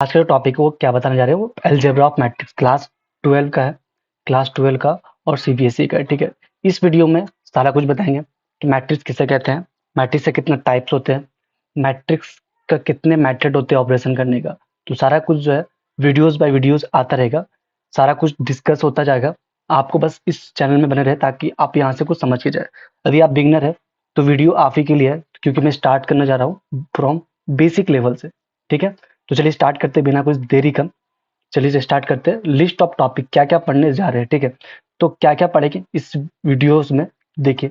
आज का जो टॉपिक है वो क्या बताने जा रहे हैं, वो अलजेब्रा ऑफ मैट्रिक्स क्लास 12 का है, क्लास 12 का और सीबीएसई का है। ठीक है, इस वीडियो में सारा कुछ बताएंगे कि मैट्रिक्स किसे कहते हैं, मैट्रिक्स के कितने टाइप्स होते हैं, मैट्रिक्स का कितने मेथड होते हैं ऑपरेशन करने का। तो सारा कुछ जो है वीडियोस बाय वीडियोस आता रहेगा, सारा कुछ डिस्कस होता जाएगा। आपको बस इस चैनल में बने रहे ताकि आप यहाँ से कुछ समझ के जाए। यदि आप बिगनर है तो वीडियो आप ही के लिए है, क्योंकि मैं स्टार्ट करने जा रहा हूँ फ्रॉम बेसिक लेवल से। ठीक है, तो चलिए स्टार्ट करते बिना कुछ देरी कम। चलिए स्टार्ट करते हैं। लिस्ट ऑफ टॉपिक क्या क्या पढ़ने जा रहे हैं। ठीक है, तो क्या क्या पढ़ेंगे इस वीडियोस में, देखिए।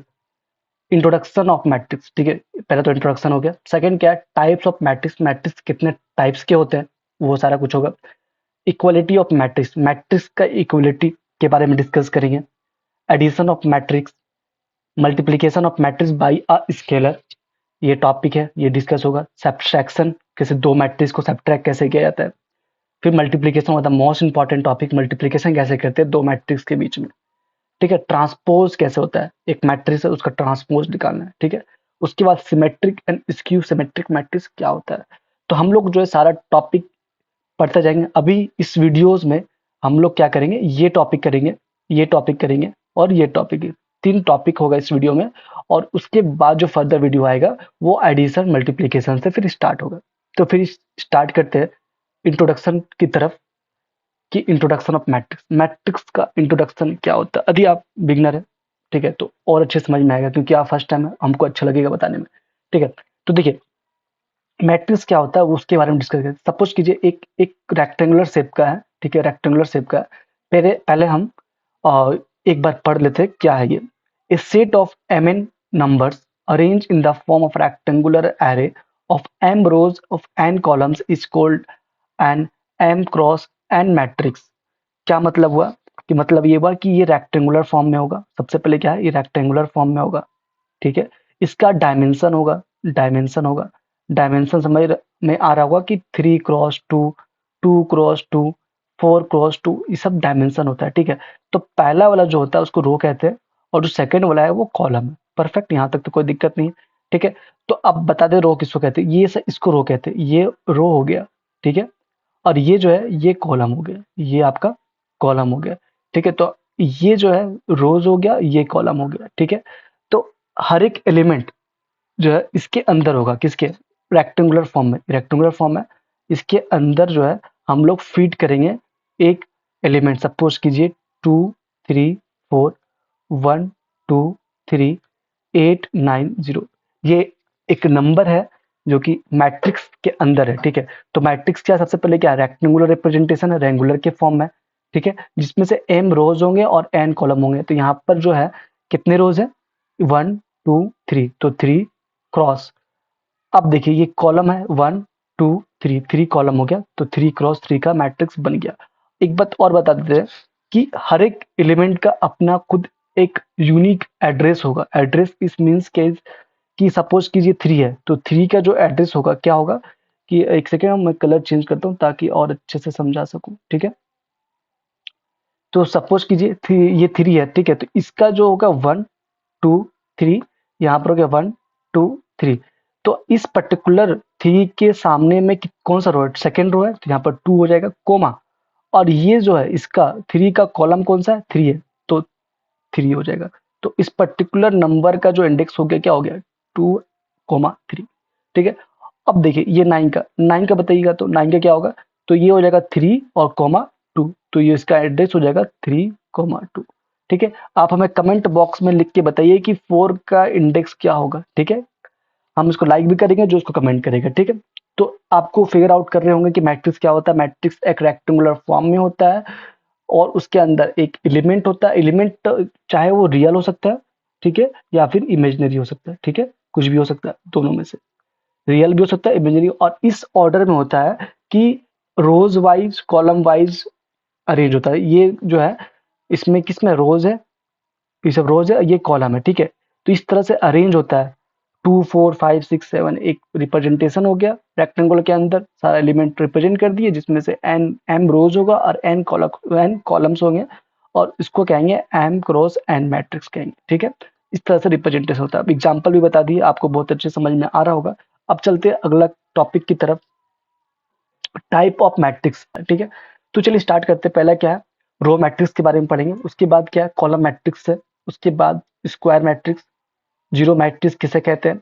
इंट्रोडक्शन ऑफ मैट्रिक्स, ठीक है, पहले तो इंट्रोडक्शन हो गया। सेकंड क्या है, टाइप्स ऑफ मैट्रिक्स, मैट्रिक्स कितने टाइप्स के होते हैं वो सारा कुछ होगा। इक्वलिटी ऑफ मैट्रिक्स, मैट्रिक्स का इक्वलिटी के बारे में डिस्कस करेंगे। Addition of matrix, multiplication of matrix by a scalar, ये टॉपिक है, ये डिस्कस होगा। सब्ट्रैक्शन, कैसे दो मैट्रिक्स को सब्ट्रैक्ट कैसे किया जाता है। फिर मल्टीप्लीकेशन होता है मोस्ट इंपॉर्टेंट टॉपिक, मल्टीप्लीकेशन कैसे करते हैं दो मैट्रिक्स के बीच में। ठीक है, ट्रांसपोज कैसे होता है, एक मैट्रिक्स है उसका ट्रांसपोज निकालना है। ठीक है, उसके बाद symmetric and skew symmetric matrix क्या होता है। तो हम लोग जो है सारा टॉपिक पढ़ते जाएंगे। अभी इस वीडियोस में हम लोग क्या करेंगे, ये टॉपिक करेंगे, ये टॉपिक करेंगे और ये टॉपिक, तीन टॉपिक होगा इस वीडियो में। और उसके बाद जो फर्दर वीडियो आएगा वो एडिशन मल्टीप्लीकेशन से फिर स्टार्ट होगा। तो फिर स्टार्ट करते हैं इंट्रोडक्शन की तरफ, कि इंट्रोडक्शन ऑफ मैट्रिक्स, मैट्रिक्स का इंट्रोडक्शन क्या होता है। यदि आप बिगनर है, ठीक है, तो और अच्छे समझ में आएगा, क्योंकि आप फर्स्ट टाइम है, हमको अच्छा लगेगा बताने में। ठीक है, तो देखिए मैट्रिक्स क्या होता है उसके बारे में डिस्कस करें। सपोज कीजिए एक एक रेक्टेंगुलर शेप का है, ठीक है, रेक्टेंगुलर शेप का है। पहले पहले हम एक बार पढ़ लेते हैं क्या है ये। A set of M N numbers arrange in the form of rectangular array of M rows of N columns is called an M cross N matrix. क्या मतलब हुआ, कि मतलब ये हुआ कि ये रेक्टेंगुलर फॉर्म में होगा। सबसे पहले क्या है, ये रेक्टेंगुलर फॉर्म में होगा। ठीक है, इसका डायमेंशन होगा, डायमेंशन होगा, डायमेंशन समझ में आ रहा होगा कि 3x2, 2x2, 4x2, ये सब डायमेंशन होता है। ठीक है, तो पहला वाला जो होता है उसको रो कहते हैं, और जो सेकंड वाला है वो कॉलम है। परफेक्ट, यहाँ तक तो कोई दिक्कत नहीं है। ठीक है, तो अब बता दे रो किसको कहते हैं। ये इसको रो कहते हैं, ये रो हो गया। ठीक है, और ये जो है ये कॉलम हो गया, ये आपका कॉलम हो गया। ठीक है, तो ये जो है रोज हो गया, ये कॉलम हो गया। ठीक है, तो हर एक एलिमेंट जो है इसके अंदर होगा, किसके, रेक्टेंगुलर फॉर्म में, रेक्टेंगुलर फॉर्म है, इसके अंदर जो है हम लोग फीड करेंगे एक एलिमेंट। सपोज कीजिए 2 3 4, 1 2 3 8 9 0, ये एक नंबर है जो कि मैट्रिक्स के अंदर है। ठीक है, तो मैट्रिक्स क्या, सबसे पहले क्या, रेक्टेंगुलर रिप्रेजेंटेशन है, रेंगुलर के फॉर्म में। ठीक है, जिसमें से एम रोज होंगे और एन कॉलम होंगे। तो यहाँ पर जो है कितने रोज है, 1 2 3, तो 3 क्रॉस। अब देखिए ये कॉलम है 1 2 3, 3 कॉलम हो गया, तो 3x3 का मैट्रिक्स बन गया। एक बात और बता देते हैं कि हर एक एलिमेंट का अपना खुद एक यूनिक एड्रेस होगा। एड्रेस इस मीन्स के, कि सपोज कीजिए 3 है तो 3 का जो एड्रेस होगा क्या होगा, कि एक सेकेंड मैं कलर चेंज करता हूँ ताकि और अच्छे से समझा सकूं। ठीक है, तो सपोज कीजिए ये 3 है, ठीक है, तो इसका जो होगा 1 2 3, यहाँ पर हो गया 1 2 3। तो इस पर्टिकुलर 3 के सामने में कौन सा रो है, सेकेंड रो है, तो यहाँ पर 2 हो जाएगा कोमा। और ये जो है इसका 3 का कॉलम कौन सा है, 3 है, तो 3 हो जाएगा। तो इस पर्टिकुलर नंबर का जो इंडेक्स हो गया क्या हो गया, 2 3। ठीक है, अब देखिए ये 9 का बताइएगा, तो 9 का क्या होगा, तो ये हो जाएगा 3 और कोमा 2, तो ये इसका एड्रेस हो जाएगा 3 2। ठीक है, आप हमें कमेंट बॉक्स में लिख के बताइए कि 4 का इंडेक्स क्या होगा। ठीक है, हम इसको लाइक भी करेंगे जो इसको कमेंट करेगा। ठीक है, तो आपको फिगर आउट कर रहे होंगे कि मैट्रिक्स क्या होता है। मैट्रिक्स एक रेक्टेंगुलर फॉर्म में होता है और उसके अंदर एक एलिमेंट होता है। एलिमेंट चाहे वो रियल हो सकता है, ठीक है, या फिर इमेजिनरी हो सकता है। ठीक है, कुछ भी हो सकता है दोनों में से, रियल भी हो सकता है, इमेजिनरी। और इस ऑर्डर में होता है कि रोज वाइज कॉलम वाइज अरेंज होता है। ये जो है इसमें किसमें रोज है, ये सब रोज है, ये कॉलम है। ठीक है, तो इस तरह से अरेंज होता है। 2 4 5 6 7 एक रिप्रेजेंटेशन हो गया रेक्टेंगल के अंदर, सारा एलिमेंट रिप्रेजेंट कर दिए, जिसमें से एन एम रोज होगा और एन कॉलम्स होंगे, और इसको कहेंगे एम क्रॉस एन मैट्रिक्स कहेंगे। ठीक है, इस तरह से रिप्रेजेंटेशन होता है। अब एग्जाम्पल भी बता दिए, आपको बहुत अच्छे समझ में आ रहा होगा। अब चलते हैं अगला टॉपिक की तरफ। टाइप ऑफ मैट्रिक्स, ठीक है। तो चलिए स्टार्ट करते हैं। पहला क्या है, रो मैट्रिक्स के बारे में पढ़ेंगे। उसके बाद क्या है, कॉलम मैट्रिक्स है। उसके बाद स्क्वायर मैट्रिक्स, जीरो मैट्रिक्स किसे कहते हैं,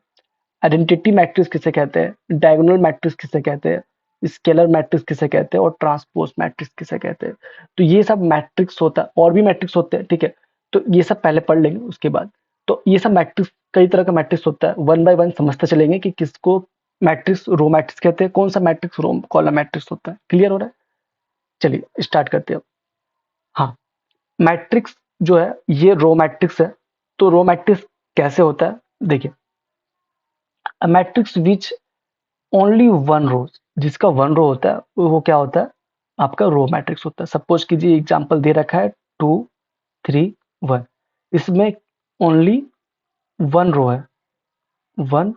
आइडेंटिटी मैट्रिक्स किसे कहते हैं, डायगोनल मैट्रिक्स किसे कहते हैं, स्केलर मैट्रिक्स किसे कहते हैं, और ट्रांसपोज मैट्रिक्स किसे कहते हैं। तो ये सब मैट्रिक्स होता है, और भी मैट्रिक्स होते हैं, ठीक है। तो ये सब पहले पढ़ लेंगे। उसके बाद तो ये सब मैट्रिक्स, कई तरह का मैट्रिक्स होता है, वन बाय वन समझते चलेंगे कि किसको मैट्रिक्स रो मैट्रिक्स कहते हैं, कौन सा मैट्रिक्स रो कॉलम मैट्रिक्स होता है। क्लियर हो रहा है? चलिए स्टार्ट करते हैं। हाँ, मैट्रिक्स जो है ये रो मैट्रिक्स है। तो रो मैट्रिक्स कैसे होता है, देखिए, matrix which only one row, जिसका वन रो होता है वो क्या होता है, आपका रो मैट्रिक्स होता है। सपोज कीजिए एग्जांपल दे रखा है 2 3 1, इसमें ओनली वन रो है, वन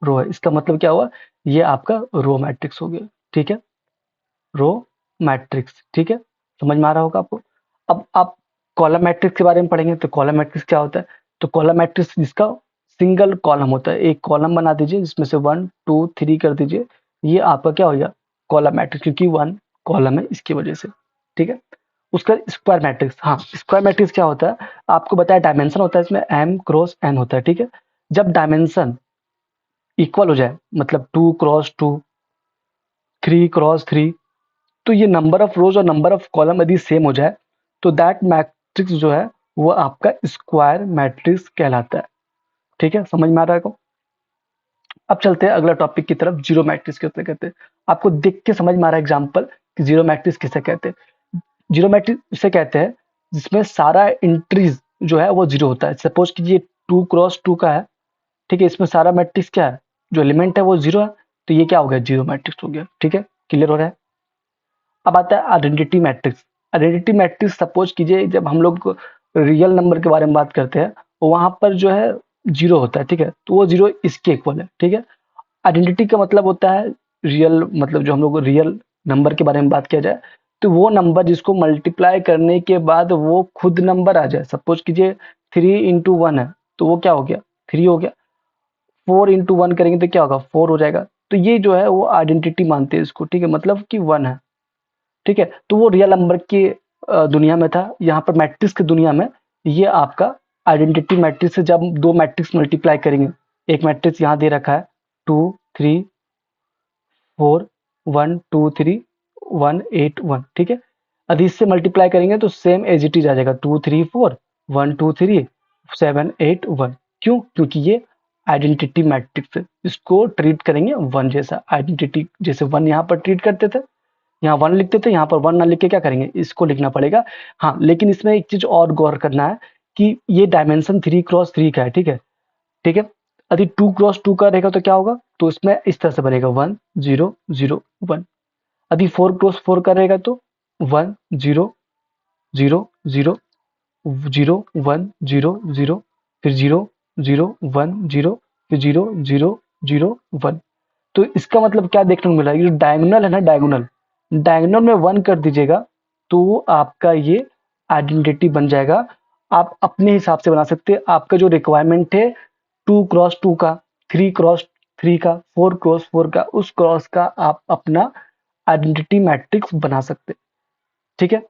रो है, इसका मतलब क्या हुआ, ये आपका रो मैट्रिक्स हो गया, ठीक है। रो मैट्रिक्स, ठीक है, समझ में आ रहा होगा आपको। अब आप कॉलम मैट्रिक्स के बारे में पढ़ेंगे। तो कॉलम मैट्रिक्स क्या होता है, तो कॉलम मैट्रिक्स जिसका सिंगल कॉलम होता है, एक कॉलम बना दीजिए जिसमें से 1 2 3 कर दीजिए, ये आपका क्या हो गया, कॉलम मैट्रिक्स, क्योंकि वन कॉलम है इसकी वजह से, ठीक है। उसका स्क्वायर मैट्रिक्स, हाँ, स्क्वायर मैट्रिक्स क्या होता है, आपको बताया डायमेंशन होता है इसमें m क्रॉस n होता है, ठीक है। जब डायमेंशन इक्वल हो जाए, मतलब 2 क्रॉस 2, 3 क्रॉस 3, तो ये नंबर ऑफ रोज और नंबर ऑफ कॉलम यदि सेम हो जाए, तो दैट मैट्रिक्स जो है वो आपका स्क्वायर मैट्रिक्स कहलाता है, ठीक है। समझ में आ रहा है को? अब चलते हैं अगला टॉपिक की तरफ, जीरो मैट्रिक्स किसे कहते हैं। आपको देख के समझ में आ रहा है एग्जाम्पल कि जीरो मैट्रिक्स किसे कहते हैं। जीरो मैट्रिक्स उसे कहते हैं जिसमें सारा एंट्रीज जो है वो जीरो होता है। सपोज कीजिए 2 क्रॉस 2 का है, ठीक है, इसमें सारा मैट्रिक्स क्या है, जो एलिमेंट है वो जीरो है, तो ये क्या हो गया, जीरो मैट्रिक्स हो गया, ठीक है। क्लियर हो रहा है? अब आता है identity matrix. Identity matrix suppose कीजिए जब हम लोग रियल नंबर के बारे में बात करते हैं, तो वहां पर जो है जीरो होता है, ठीक है, तो वो जीरो इसके इक्वल है, ठीक है। आइडेंटिटी का मतलब होता है रियल, मतलब जो हम लोग रियल नंबर के बारे में बात किया जाए, तो वो नंबर जिसको मल्टीप्लाई करने के बाद वो खुद नंबर आ जाए। सपोज कीजिए 3 × 1 है, तो वो क्या हो गया, 3 हो गया। 4 × 1 करेंगे तो क्या होगा, 4 हो जाएगा। तो ये जो है वो आइडेंटिटी मानते हैं इसको, ठीक है, मतलब कि 1 है, ठीक है। तो वो रियल नंबर की दुनिया में था। यहाँ पर मैट्रिक्स की दुनिया में ये आपका आइडेंटिटी मैट्रिक्स है। जब दो मैट्रिक्स मल्टीप्लाई करेंगे, एक मैट्रिक्स यहाँ दे रखा है 2 3 4 1 2 3 1 8 1, ठीक है। यदि इससे मल्टीप्लाई करेंगे तो सेम एज इट इज आ जाएगा, 2 3 4 1 2 3 7 8 1। क्यों? क्योंकि ये आइडेंटिटी मैट्रिक्स है, इसको ट्रीट करेंगे वन जैसा, आइडेंटिटी जैसे वन यहाँ पर ट्रीट करते थे, यहाँ वन लिखते थे, यहाँ पर वन ना लिख के क्या करेंगे, इसको लिखना पड़ेगा। हाँ, लेकिन इसमें एक चीज और गौर करना है कि ये डायमेंशन 3 × 3 का है, ठीक है, ठीक है। यदि 2 × 2 का रहेगा तो क्या होगा, तो इसमें इस तरह से बनेगा 1 0 0 1। यदि 4 × 4 का रहेगा तो 1 0 0 0 0 1 0 0, फिर 0 0 1 0, फिर 0 0 0 1। तो इसका मतलब क्या देखने को मिला, ये जो डायगोनल है ना, डायगोनल, डायगोनल में 1 कर दीजिएगा तो आपका ये आइडेंटिटी बन जाएगा। आप अपने हिसाब से बना सकते हैं। आपका जो रिक्वायरमेंट है 2 × 2 का, 3 × 3 का, 4 × 4 का, उस क्रॉस का आप अपना आइडेंटिटी मैट्रिक्स बना सकते हैं, ठीक है।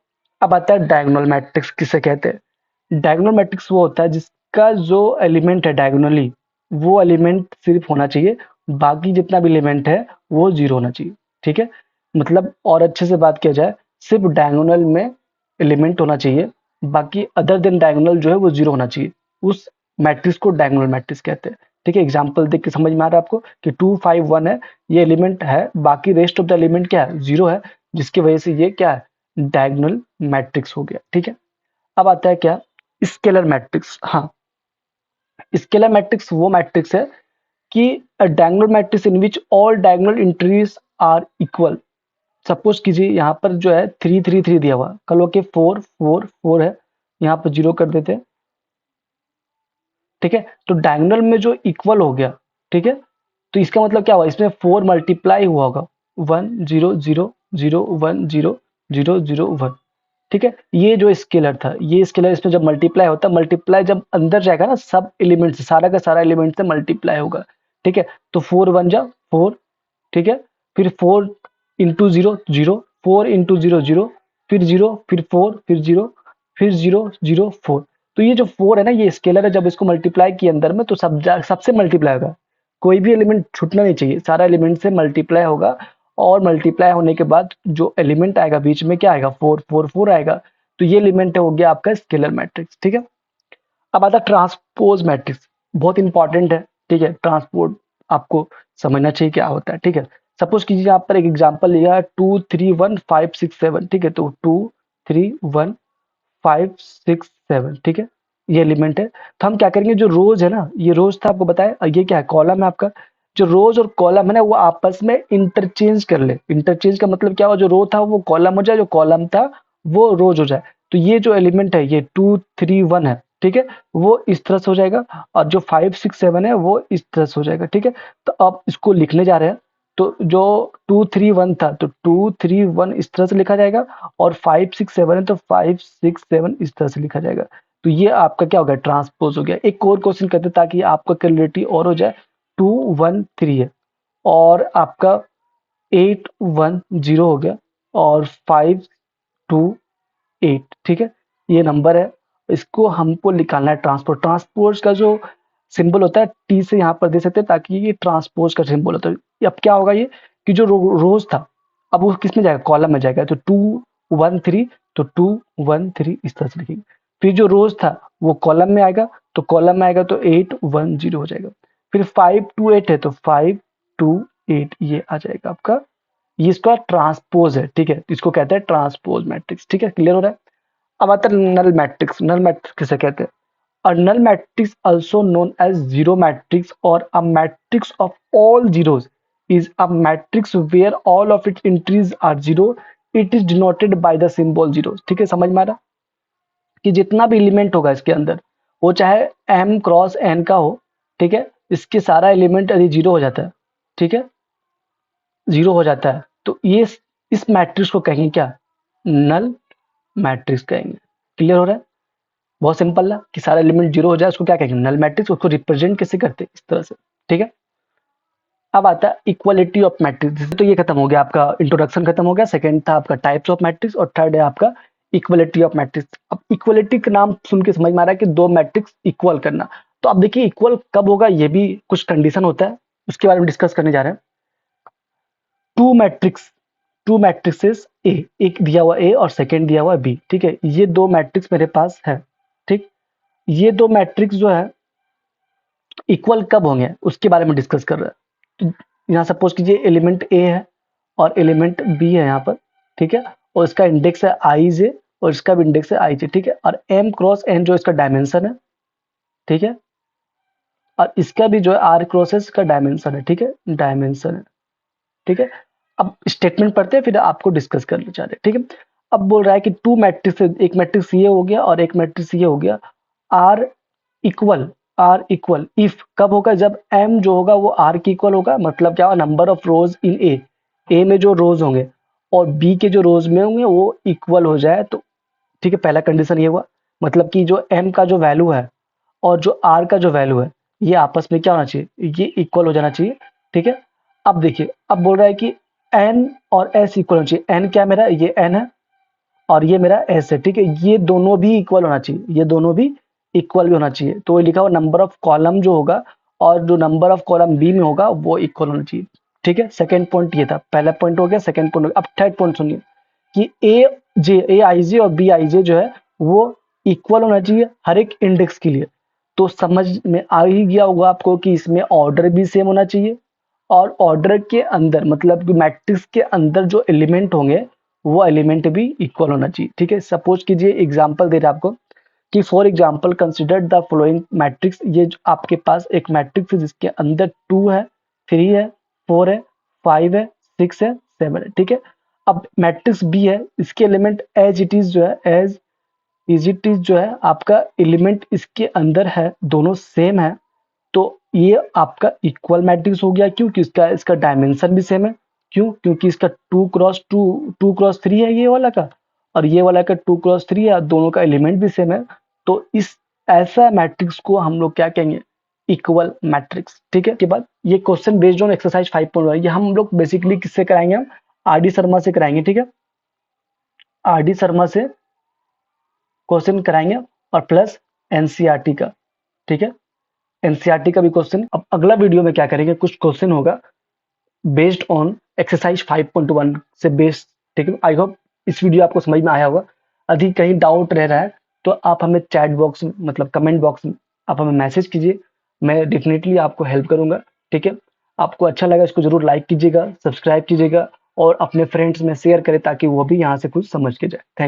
अब आता है डायगोनल मैट्रिक्स किसे कहते हैं। डायगोनल मैट्रिक्स वो होता है जिसका जो एलिमेंट है डायगोनली, वो एलिमेंट सिर्फ होना चाहिए, बाकी जितना भी एलिमेंट है वो जीरो होना चाहिए, ठीक है। मतलब और अच्छे से बात किया जाए, सिर्फ डायगोनल में एलिमेंट होना चाहिए, बाकी अदर देन डायगोनल जो है वो जीरो होना चाहिए। उस मैट्रिक्स को डायगोनल मैट्रिक्स कहते हैं, ठीक है। एग्जांपल देख के समझ में आ रहा है आपको कि 2 5 1 है, ये एलिमेंट है, बाकी रेस्ट ऑफ द एलिमेंट क्या है, जीरो है, जिसकी वजह से ये क्या है, डायगोनल मैट्रिक्स हो गया, ठीक है। अब आता है क्या, स्केलर मैट्रिक्स। हाँ, स्केलर मैट्रिक्स वो मैट्रिक्स है कि diagonal matrix in which all diagonal entries are equal. Suppose कीजिए यहाँ पर जो है 3 3 3 दिया हुआ, कल ओके 4 4 4 है, यहाँ पर जीरो कर देते हैं, ठीक है। तो डायगोनल में जो इक्वल हो गया, ठीक है, तो इसका मतलब क्या हुआ, इसमें 4 मल्टीप्लाई हुआ होगा, 1 0 0 0 1 0 0 0 1, ठीक है। ये जो स्केलर था, ये स्केलर इसमें जब मल्टीप्लाई होता है, मल्टीप्लाई जब अंदर जाएगा ना, सब एलिमेंट से, सारा का सारा एलिमेंट से मल्टीप्लाई होगा, ठीक है। तो 4 1 जा 4, ठीक है, फिर 4 इंटू 0 0, 4 इंटू 0 0, फिर 0, फिर 4, फिर 0, फिर 0 0 4। तो ये जो 4 है ना, ये स्केलर है, जब इसको मल्टीप्लाई किए अंदर में तो सबसे मल्टीप्लाई होगा, कोई भी एलिमेंट छूटना नहीं चाहिए, सारा एलिमेंट से मल्टीप्लाई होगा। और मल्टीप्लाई होने के बाद जो एलिमेंट आएगा बीच में क्या आएगा, 4 4 4 आएगा। तो ये एलिमेंट हो गया आपका स्केलर मैट्रिक्स, ठीक है। अब आता ट्रांसपोज मैट्रिक्स, बहुत इंपॉर्टेंट है, ठीक है। ट्रांसपोज आपको समझना चाहिए क्या होता है, ठीक है। सपोज कीजिए यहाँ पर एक एग्जांपल लिया है 2 3 1 5 6 7, ठीक है। तो 2 3 1 5 6 7, ठीक है, ये एलिमेंट है। तो हम क्या करेंगे, जो रोज है ना, ये रोज था आपको बताया, और ये क्या है, कॉलम है आपका। जो रोज और कॉलम है ना, वो आपस में इंटरचेंज कर ले। इंटरचेंज का मतलब क्या हुआ, जो रो था वो कॉलम हो जाए, जो कॉलम था वो रोज हो जाए। तो ये जो एलिमेंट है, ये 2 3 1 है, ठीक है, वो इस तरह से हो जाएगा। और जो 5 6 7 है वो इस तरह से हो जाएगा, ठीक है। तो अब इसको लिखने जा रहे हैं। तो जो 2 3 1 था, तो 2 3 1 इस तरह से लिखा जाएगा। और 5 6 7 है, तो 5 6 7 इस तरह से लिखा जाएगा। तो ये आपका क्या हो गया, ट्रांसपोज हो गया। एक और क्वेश्चन करते हैं ताकि आपका क्लियरिटी और हो जाए। 2 1 3 है, और आपका 8 1 0 हो गया, और 5 2 8, ठीक है, ये नंबर है। इसको हमको निकालना है ट्रांसपोज। ट्रांसपोज का जो सिंबल होता है टी से यहाँ पर दे सकते हैं, ताकि ये ट्रांसपोज का सिंबल होता है। अब क्या होगा, ये कि जो रोज था, अब वो किस में जाएगा, कॉलम में जाएगा। तो 2 1 3, तो 2 1 3 इस तरह से लिखेंगे। फिर जो रोज था वो कॉलम में आएगा, तो कॉलम में आएगा तो 8 1 0 हो जाएगा। फिर 5 2 8 है, तो 5 2 8 ये आ जाएगा आपका। ये इसका ट्रांसपोज है, ठीक है, इसको कहते हैं ट्रांसपोज मैट्रिक्स, ठीक है, क्लियर हो रहा है। अब आता है नल मैट्रिक्स। नल मैट्रिक्स किसे कहते हैं? A null matrix, also known as zero matrix or a matrix of all zeros, is a matrix where all of its entries are zero. It is denoted by the symbol zero. ठीक है, समझ में आ रहा कि जितना भी element होगा इसके अंदर, वो चाहे m क्रॉस n का हो, ठीक है, इसके सारा एलिमेंट यदि जीरो हो जाता है, ठीक है, जीरो हो जाता है, तो ये इस मैट्रिक्स को कहेंगे क्या, नल मैट्रिक्स कहेंगे। क्लियर हो रहा है? बहुत सिंपल है कि सारा एलिमेंट जीरो हो जाए, उसको क्या कहेंगे, नल मैट्रिक्स। उसको रिप्रेजेंट कैसे करते हैं, इस तरह से, ठीक है। अब आता है इक्वालिटी ऑफ मैट्रिक्स। तो ये खत्म हो गया आपका, इंट्रोडक्शन खत्म हो गया। सेकंड था आपका टाइप्स ऑफ मैट्रिक्स, और थर्ड है आपका इक्वालिटी ऑफ मैट्रिक्स। अब इक्वालिटी का नाम सुन के समझ में आ रहा है कि दो मैट्रिक्स इक्वल करना। तो अब देखिए इक्वल कब होगा, ये भी कुछ कंडीशन होता है, उसके बारे में डिस्कस करने जा रहे हैं। टू मैट्रिक्स, टू मैट्रिक्सेस ए, एक दिया हुआ ए और सेकेंड दिया हुआ बी, ठीक है, ये दो मैट्रिक्स मेरे पास है, ठीक। ये दो मैट्रिक्स जो है इक्वल कब होंगे उसके बारे में डिस्कस कर रहे हैं। तो यहाँ सपोज कीजिए एलिमेंट ए है और एलिमेंट बी है यहाँ पर, ठीक है, और इसका इंडेक्स है आई जे, और इसका भी इंडेक्स है आई जे, ठीक है, और एम क्रॉस एन जो इसका डायमेंशन है, ठीक है, और इसका भी जो है आर क्रॉस एस का डायमेंशन है, ठीक है, डायमेंशन है, ठीक है। अब स्टेटमेंट पढ़ते हैं फिर आपको डिस्कस कर ले रहे, ठीक है। अब बोल रहा है कि टू मैट्रिक्स, एक मैट्रिक्स ये हो गया और एक मैट्रिक्स ये हो गया, are equal, are equal if कब होगा, जब एम जो होगा वो आर की इक्वल होगा। मतलब क्या, नंबर ऑफ रोज इन ए में जो रोज होंगे और बी के जो रोज में होंगे वो इक्वल हो जाए, तो ठीक है, पहला कंडीशन ये हुआ। मतलब कि जो एम का जो वैल्यू है और जो आर का जो वैल्यू है, ये आपस में क्या होना चाहिए, ये इक्वल हो जाना चाहिए, ठीक है। अब देखिए, अब बोल रहा है कि एन और एस इक्वल होना चाहिए। एन क्या मेरा, ये एन है और ये मेरा एस है, ठीक है, ये दोनों भी इक्वल होना चाहिए, ये दोनों भी इक्वल भी होना चाहिए। तो ये लिखा हुआ नंबर ऑफ कॉलम जो होगा और जो नंबर ऑफ कॉलम बी में होगा वो इक्वल होना चाहिए, ठीक है। सेकंड पॉइंट ये था, पहला पॉइंट हो गया, सेकंड पॉइंट हो गया। अब थर्ड पॉइंट सुनिए कि ए आई जे और बी आई जे जो है वो इक्वल होना चाहिए हर एक इंडेक्स के लिए। तो समझ में आ ही गया होगा आपको कि इसमें ऑर्डर भी सेम होना चाहिए, और ऑर्डर के अंदर मतलब कि मैट्रिक्स के अंदर जो एलिमेंट होंगे वो एलिमेंट भी इक्वल होना चाहिए, ठीक है। सपोज कीजिए एग्जांपल दे रहा है आपको कि for example consider the following matrix. ये जो आपके पास एक मैट्रिक्स है जिसके अंदर 2 है, 3 है, 4 है, 5 है, 6 है, 7 है, ठीक है। अब मैट्रिक्स बी है, इसके एलिमेंट एज इट इज जो है, एज इज इट इज जो है आपका एलिमेंट इसके अंदर है, दोनों सेम है। तो ये आपका इक्वल मैट्रिक्स हो गया, क्योंकि इसका इसका डायमेंशन भी सेम है। क्यों? क्योंकि इसका 2 क्रॉस 2, 2 क्रॉस 3 है ये वाला का, और ये वाला का 2 क्रॉस 3 है, दोनों का एलिमेंट भी सेम है। तो इस ऐसा मैट्रिक्स को हम लोग क्या कहेंगे, इक्वल मैट्रिक्स, ठीक है। के बाद ये क्वेश्चन बेस्ड ऑन एक्सरसाइज 5.1, ये हम लोग बेसिकली किससे कराएंगे, हम आर डी शर्मा से कराएंगे, ठीक है, आर डी शर्मा से क्वेश्चन कराएंगे और प्लस एनसीईआरटी का, ठीक है, एनसीईआरटी का भी क्वेश्चन। अब अगला वीडियो में क्या करेंगे, कुछ क्वेश्चन होगा बेस्ड ऑन एक्सरसाइज 5.1 से बेस्ड, ठीक है। आई होप इस वीडियो आपको समझ में आया होगा। यदि कहीं डाउट रह रहा है तो आप हमें चैट बॉक्स मतलब कमेंट बॉक्स में आप हमें मैसेज कीजिए, मैं डेफिनेटली आपको हेल्प करूंगा, ठीक है। आपको अच्छा लगा इसको जरूर लाइक कीजिएगा, सब्सक्राइब कीजिएगा और अपने फ्रेंड्स में शेयर करें ताकि वो भी यहाँ से कुछ समझ के जाए। थैंक